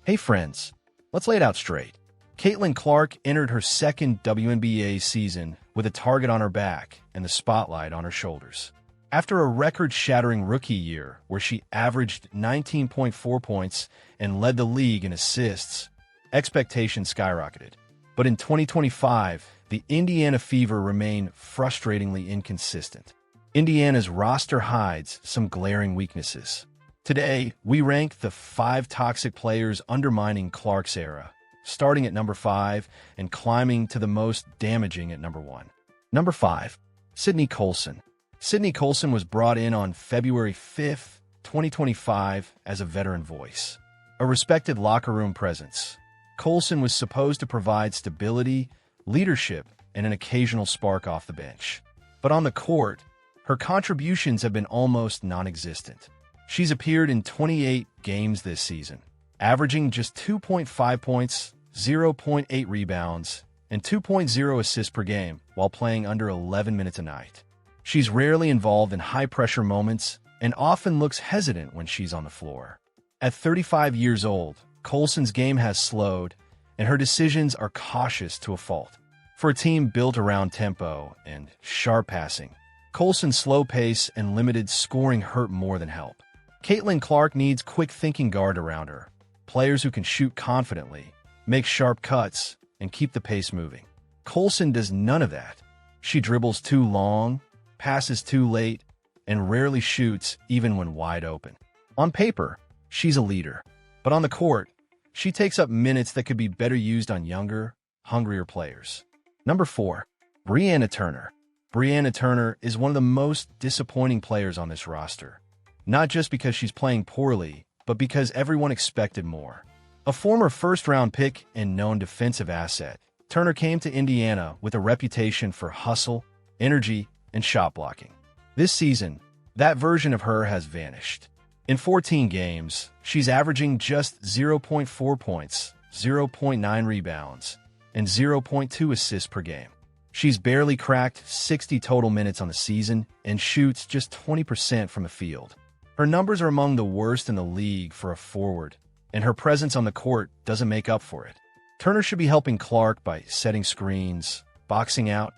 Hey friends, let's lay it out straight. Caitlin Clark entered her second WNBA season with a target on her back and the spotlight on her shoulders. After a record-shattering rookie year where she averaged 19.4 points and led the league in assists, expectations skyrocketed. But in 2025, the Indiana Fever remain frustratingly inconsistent. Indiana's roster hides some glaring weaknesses. Today, we rank the 5 toxic players undermining Clark's era, starting at number 5 and climbing to the most damaging at number 1. Number 5. Sydney Coulson. Sydney Coulson was brought in on February 5, 2025 as a veteran voice, a respected locker room presence. Coulson was supposed to provide stability, leadership, and an occasional spark off the bench. But on the court, her contributions have been almost non-existent. She's appeared in 28 games this season, averaging just 2.5 points, 0.8 rebounds, and 2.0 assists per game while playing under 11 minutes a night. She's rarely involved in high-pressure moments and often looks hesitant when she's on the floor. At 35 years old, Coulson's game has slowed, and her decisions are cautious to a fault. For a team built around tempo and sharp passing, Coulson's slow pace and limited scoring hurt more than help. Caitlin Clark needs quick-thinking guard around her, players who can shoot confidently, make sharp cuts, and keep the pace moving. Coulson does none of that. She dribbles too long, passes too late, and rarely shoots even when wide open. On paper, she's a leader, but on the court, she takes up minutes that could be better used on younger, hungrier players. Number 4. Brianna Turner. Brianna Turner is one of the most disappointing players on this roster, not just because she's playing poorly, but because everyone expected more. A former first-round pick and known defensive asset, Turner came to Indiana with a reputation for hustle, energy, and shot blocking. This season, that version of her has vanished. In 14 games, she's averaging just 0.4 points, 0.9 rebounds, and 0.2 assists per game. She's barely cracked 60 total minutes on the season and shoots just 20% from the field. Her numbers are among the worst in the league for a forward, and her presence on the court doesn't make up for it. Turner should be helping Clark by setting screens, boxing out,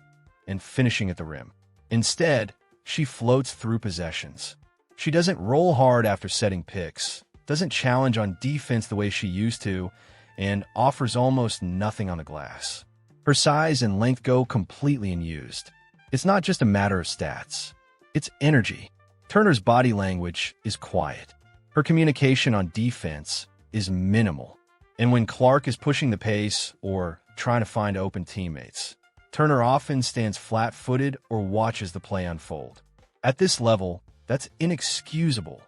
and finishing at the rim. Instead, she floats through possessions. She doesn't roll hard after setting picks, doesn't challenge on defense the way she used to, and offers almost nothing on the glass. Her size and length go completely unused. It's not just a matter of stats. It's energy. Turner's body language is quiet. Her communication on defense is minimal. And when Clark is pushing the pace or trying to find open teammates, Turner often stands flat-footed or watches the play unfold. At this level, that's inexcusable.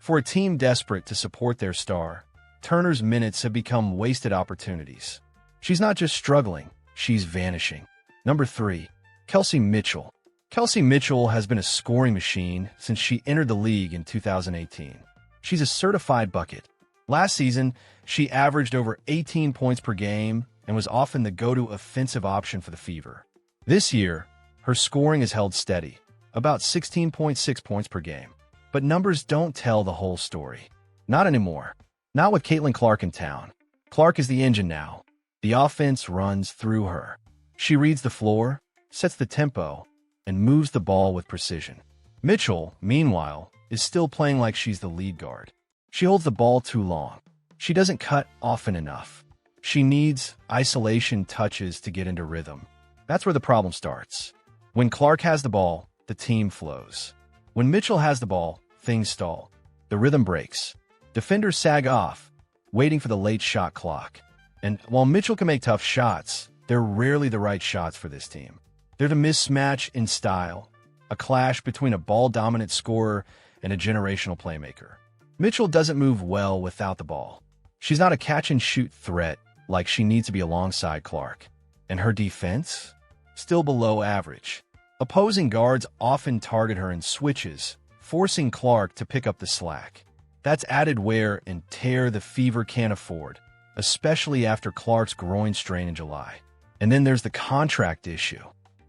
For a team desperate to support their star, Turner's minutes have become wasted opportunities. She's not just struggling, she's vanishing. Number 3. Kelsey Mitchell. Kelsey Mitchell has been a scoring machine since she entered the league in 2018. She's a certified bucket. Last season, she averaged over 18 points per game and was often the go-to offensive option for the Fever. This year, her scoring has held steady, about 16.6 points per game. But numbers don't tell the whole story. Not anymore. Not with Caitlin Clark in town. Clark is the engine now. The offense runs through her. She reads the floor, sets the tempo, and moves the ball with precision. Mitchell, meanwhile, is still playing like she's the lead guard. She holds the ball too long. She doesn't cut often enough. She needs isolation touches to get into rhythm. That's where the problem starts. When Clark has the ball, the team flows. When Mitchell has the ball, things stall. The rhythm breaks. Defenders sag off, waiting for the late shot clock. And while Mitchell can make tough shots, they're rarely the right shots for this team. They're the mismatch in style, a clash between a ball-dominant scorer and a generational playmaker. Mitchell doesn't move well without the ball. She's not a catch-and-shoot threat like she needs to be alongside Clark. And her defense? Still below average. Opposing guards often target her in switches, forcing Clark to pick up the slack. That's added wear and tear the Fever can't afford, especially after Clark's groin strain in July. And then there's the contract issue.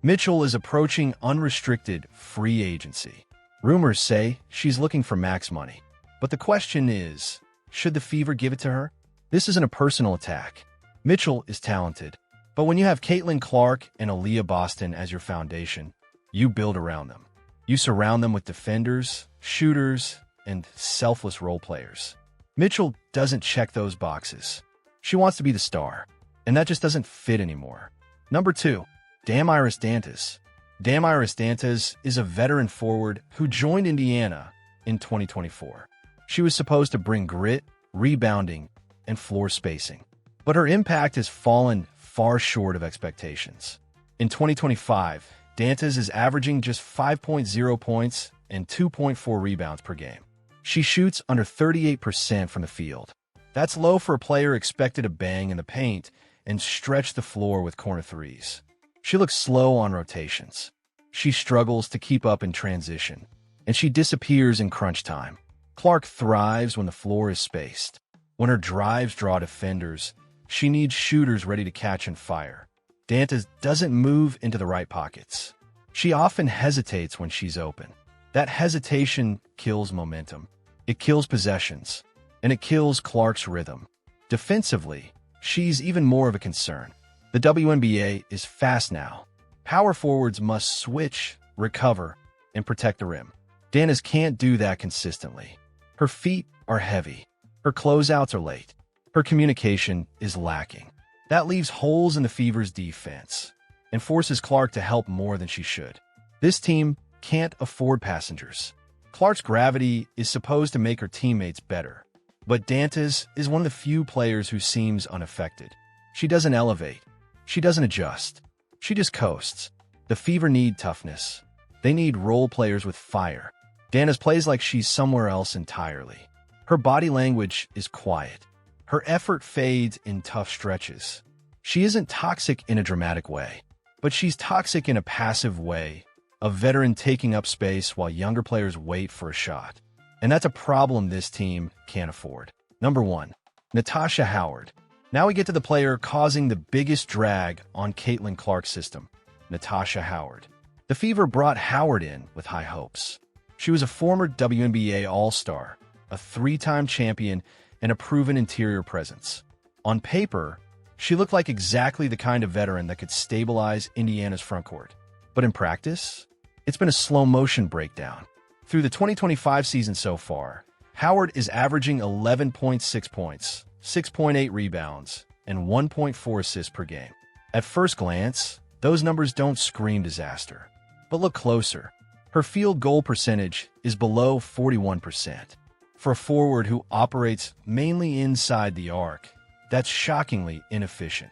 Mitchell is approaching unrestricted free agency. Rumors say she's looking for max money. But the question is, should the Fever give it to her? This isn't a personal attack. Mitchell is talented, but when you have Caitlin Clark and Aaliyah Boston as your foundation, you build around them. You surround them with defenders, shooters, and selfless role players. Mitchell doesn't check those boxes. She wants to be the star, and that just doesn't fit anymore. Number 2, Damiris Dantis. Damiris Dantis is a veteran forward who joined Indiana in 2024. She was supposed to bring grit, rebounding, and floor spacing, but her impact has fallen far short of expectations. In 2025, Dantis is averaging just 5.0 points and 2.4 rebounds per game. She shoots under 38% from the field. That's low for a player expected to bang in the paint and stretch the floor with corner threes. She looks slow on rotations. She struggles to keep up in transition, and she disappears in crunch time. Clark thrives when the floor is spaced. When her drives draw defenders, she needs shooters ready to catch and fire. Dantis doesn't move into the right pockets. She often hesitates when she's open. That hesitation kills momentum. It kills possessions, and it kills Clark's rhythm. Defensively, she's even more of a concern. The WNBA is fast now. Power forwards must switch, recover, and protect the rim. Dantis can't do that consistently. Her feet are heavy. Her closeouts are late. Her communication is lacking. That leaves holes in the Fever's defense and forces Clark to help more than she should. This team can't afford passengers. Clark's gravity is supposed to make her teammates better, but Dantis is one of the few players who seems unaffected. She doesn't elevate. She doesn't adjust. She just coasts. The Fever need toughness. They need role players with fire. Dantis plays like she's somewhere else entirely. Her body language is quiet. Her effort fades in tough stretches. She isn't toxic in a dramatic way, but she's toxic in a passive way, a veteran taking up space while younger players wait for a shot. And that's a problem this team can't afford. Number 1, Natasha Howard. Now we get to the player causing the biggest drag on Caitlin Clark's system, Natasha Howard. The Fever brought Howard in with high hopes. She was a former WNBA All-Star, a 3-time champion, and a proven interior presence. On paper, she looked like exactly the kind of veteran that could stabilize Indiana's frontcourt. But in practice, it's been a slow-motion breakdown. Through the 2025 season so far, Howard is averaging 11.6 points, 6.8 rebounds, and 1.4 assists per game. At first glance, those numbers don't scream disaster. But look closer. Her field goal percentage is below 41%. For a forward who operates mainly inside the arc, that's shockingly inefficient.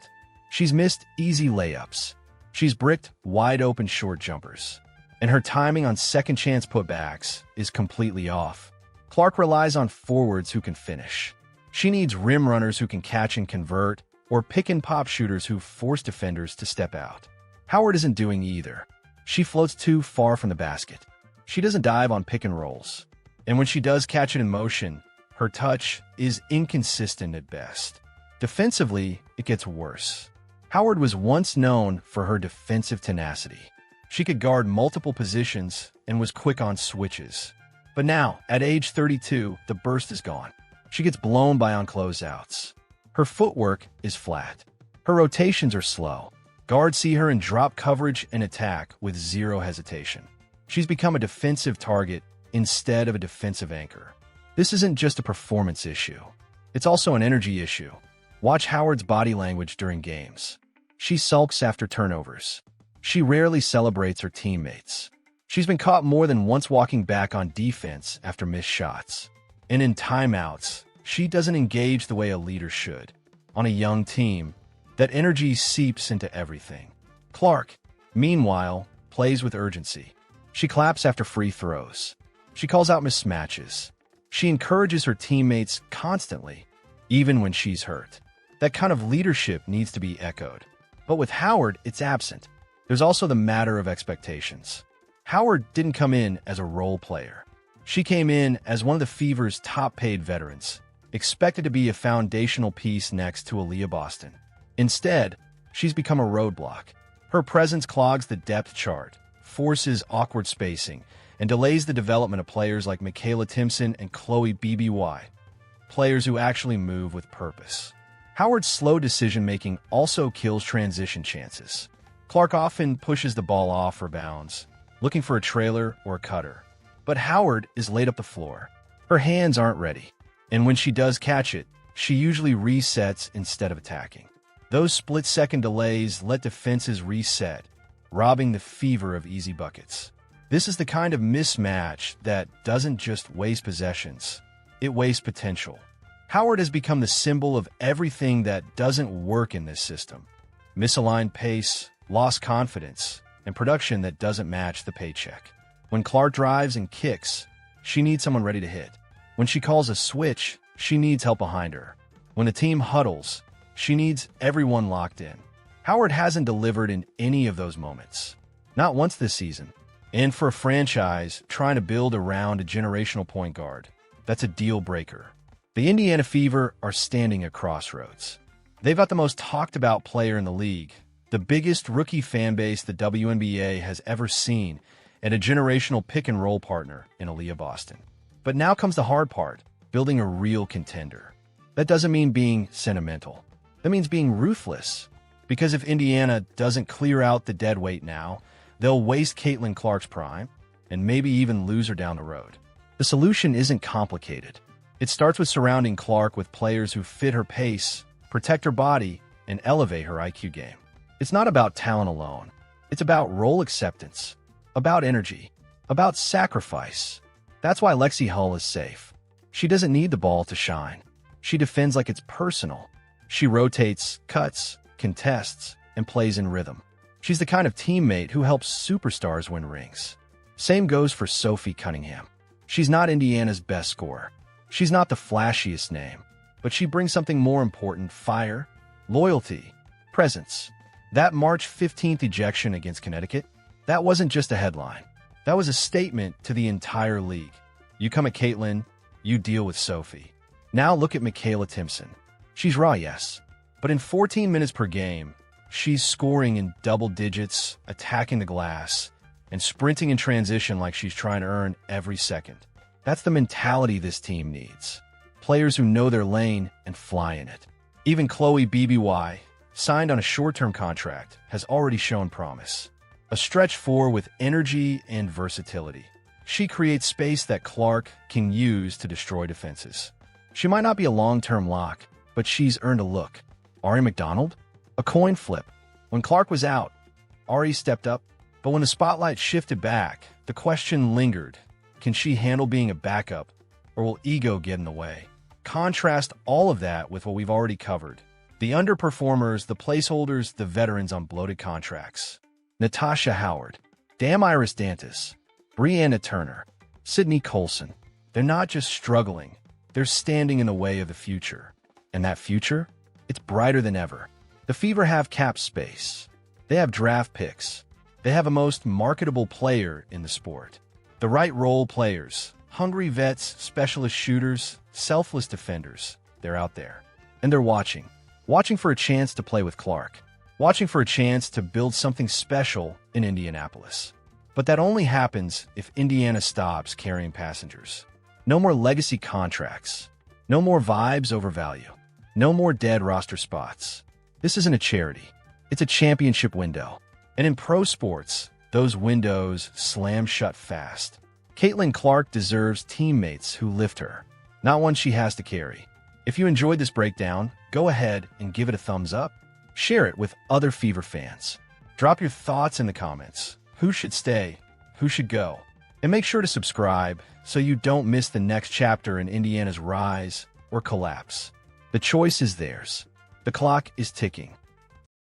She's missed easy layups. She's bricked wide-open short jumpers. And her timing on second-chance putbacks is completely off. Clark relies on forwards who can finish. She needs rim runners who can catch and convert, or pick-and-pop shooters who force defenders to step out. Howard isn't doing either. She floats too far from the basket. She doesn't dive on pick-and-rolls. And when she does catch it in motion, her touch is inconsistent at best. Defensively, it gets worse. Howard was once known for her defensive tenacity. She could guard multiple positions and was quick on switches. But now, at age 32, the burst is gone. She gets blown by on closeouts. Her footwork is flat. Her rotations are slow. Guards see her in drop coverage and attack with zero hesitation. She's become a defensive target instead of a defensive anchor. This isn't just a performance issue. It's also an energy issue. Watch Howard's body language during games. She sulks after turnovers. She rarely celebrates her teammates. She's been caught more than once walking back on defense after missed shots. And in timeouts, she doesn't engage the way a leader should. On a young team, that energy seeps into everything. Clark, meanwhile, plays with urgency. She claps after free throws. She calls out mismatches. She encourages her teammates constantly, even when she's hurt. That kind of leadership needs to be echoed. But with Howard, it's absent. There's also the matter of expectations. Howard didn't come in as a role player. She came in as one of the Fever's top-paid veterans, expected to be a foundational piece next to Aaliyah Boston. Instead, she's become a roadblock. Her presence clogs the depth chart, forces awkward spacing, and delays the development of players like Michaela Timpson and Chloe BBY. players who actually move with purpose. Howard's slow decision-making also kills transition chances. Clark often pushes the ball off for bounds, looking for a trailer or a cutter. But Howard is laid up the floor. Her hands aren't ready, and when she does catch it, she usually resets instead of attacking. Those split-second delays let defenses reset, robbing the fever of easy buckets. This is the kind of mismatch that doesn't just waste possessions, it wastes potential. Howard has become the symbol of everything that doesn't work in this system. Misaligned pace, lost confidence, and production that doesn't match the paycheck. When Clark drives and kicks, she needs someone ready to hit. When she calls a switch, she needs help behind her. When the team huddles, she needs everyone locked in. Howard hasn't delivered in any of those moments. Not once this season. And for a franchise trying to build around a generational point guard, that's a deal breaker. The Indiana Fever are standing at crossroads. They've got the most talked about player in the league, the biggest rookie fan base the WNBA has ever seen, and a generational pick-and-roll partner in Aaliyah Boston. But now comes the hard part, building a real contender. That doesn't mean being sentimental. That means being ruthless. Because if Indiana doesn't clear out the dead weight now, they'll waste Caitlin Clark's prime and maybe even lose her down the road. The solution isn't complicated. It starts with surrounding Clark with players who fit her pace, protect her body, and elevate her IQ game. It's not about talent alone. It's about role acceptance, about energy, about sacrifice. That's why Lexi Hull is safe. She doesn't need the ball to shine. She defends like it's personal. She rotates, cuts, contests, and plays in rhythm. She's the kind of teammate who helps superstars win rings. Same goes for Sophie Cunningham. She's not Indiana's best scorer. She's not the flashiest name, but she brings something more important: fire, loyalty, presence. That March 15th ejection against Connecticut, that wasn't just a headline. That was a statement to the entire league. You come at Caitlin, you deal with Sophie. Now look at Michaela Timpson. She's raw, yes, but in 14 minutes per game, she's scoring in double digits, attacking the glass, and sprinting in transition like she's trying to earn every second. That's the mentality this team needs. Players who know their lane and fly in it. Even Chloe BBY, signed on a short-term contract, has already shown promise. A stretch four with energy and versatility. She creates space that Clark can use to destroy defenses. She might not be a long-term lock, but she's earned a look. Ari McDonald? A coin flip. When Clark was out, Ari stepped up, but when the spotlight shifted back, the question lingered. Can she handle being a backup, or will ego get in the way? Contrast all of that with what we've already covered. The underperformers, the placeholders, the veterans on bloated contracts. Natasha Howard, Damiris Dantis, Brianna Turner, Sydney Coulson. They're not just struggling, they're standing in the way of the future. And that future? It's brighter than ever. The Fever have cap space. They have draft picks. They have a most marketable player in the sport. The right role players, hungry vets, specialist shooters, selfless defenders, they're out there. And they're watching. Watching for a chance to play with Clark. Watching for a chance to build something special in Indianapolis. But that only happens if Indiana stops carrying passengers. No more legacy contracts. No more vibes over value. No more dead roster spots. This isn't a charity. It's a championship window. And in pro sports, those windows slam shut fast. Caitlin Clark deserves teammates who lift her, not one she has to carry. If you enjoyed this breakdown, go ahead and give it a thumbs up. Share it with other Fever fans. Drop your thoughts in the comments. Who should stay? Who should go? And make sure to subscribe so you don't miss the next chapter in Indiana's rise or collapse. The choice is theirs. The clock is ticking.